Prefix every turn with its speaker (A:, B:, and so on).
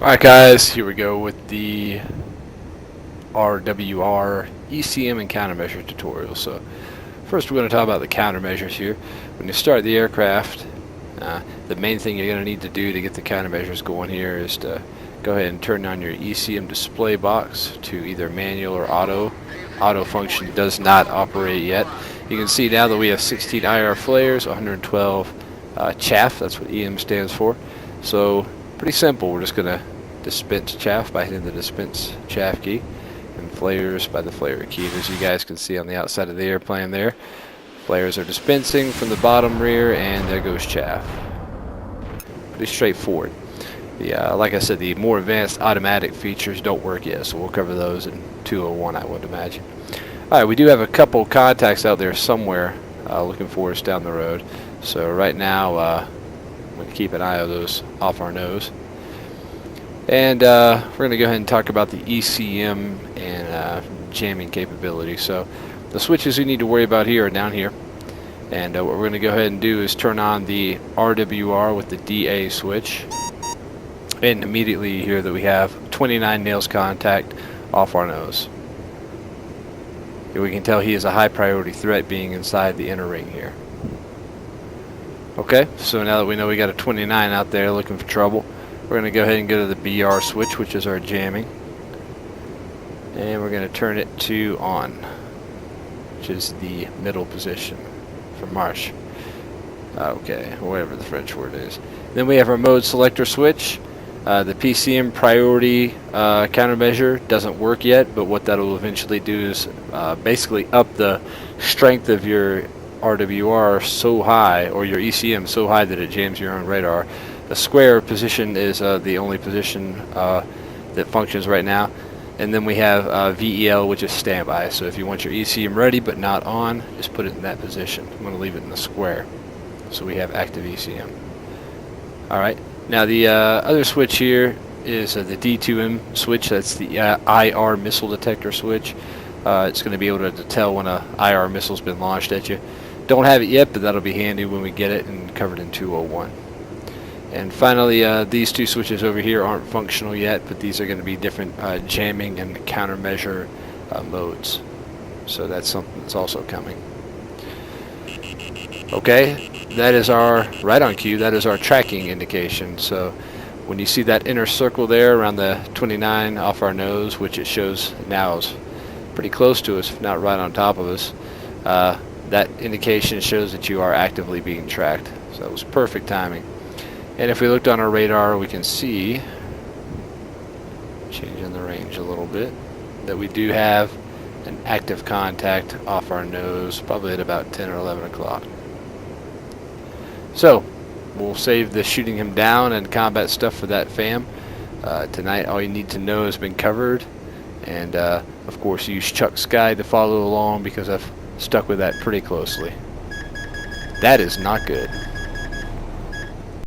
A: Alright guys, here we go with the RWR ECM and countermeasure tutorial. So first we're going to talk about the countermeasures here. When you start the aircraft, the main thing you're going to need to do to get the countermeasures going here is to go ahead and turn on your ECM display box to either manual or auto. Auto function does not operate yet. You can see now that we have 16 IR flares, 112 chaff, that's what EM stands for. So pretty simple, we're just going to dispense chaff by hitting the dispense chaff key, and flares by the flare key. And as you guys can see on the outside of the airplane there, flares are dispensing from the bottom rear, and there goes chaff. Pretty straightforward. Like I said, the more advanced automatic features don't work yet, so we'll cover those in 201, I would imagine. Alright, we do have a couple contacts out there somewhere looking for us down the road. So right now, I'm going to keep an eye on those off our nose. And we're going to go ahead and talk about the ECM and jamming capability. So the switches we need to worry about here are down here. And what we're going to go ahead and do is turn on the RWR with the DA switch. And immediately you hear that we have 29 nails contact off our nose. We can tell he is a high priority threat being inside the inner ring here. Okay, so now that we know we got a 29 out there looking for trouble, we're going to go ahead and go to the BR switch, which is our jamming. And we're going to turn it to on, which is the middle position for marche. Okay, whatever the French word is. Then we have our mode selector switch. The PCM priority countermeasure doesn't work yet, but what that will eventually do is basically up the strength of your RWR so high, or your ECM so high, that it jams your own radar. The square position is the only position that functions right now. And then we have VEL, which is standby. So if you want your ECM ready but not on, just put it in that position. I'm going to leave it in the square, so we have active ECM. Alright, now the other switch here is the D2M switch. That's the IR missile detector switch. It's going to be able to tell when a IR missile's been launched at you. Don't have it yet, but that'll be handy when we get it, and covered in 201. And finally, these two switches over here aren't functional yet, but these are going to be different jamming and countermeasure modes. So that's something that's also coming. Okay, that is our, right on cue, that is our tracking indication. So when you see that inner circle there around the 29 off our nose, which it shows now is pretty close to us, if not right on top of us, that indication shows that you are actively being tracked. So it was perfect timing. And if we looked on our radar, we can see, changing the range a little bit, that we do have an active contact off our nose, probably at about 10 or 11 o'clock. So we'll save the shooting him down and combat stuff for that fam. Tonight all you need to know has been covered. And of course use Chuck Sky to follow along, because I've stuck with that pretty closely. That is not good.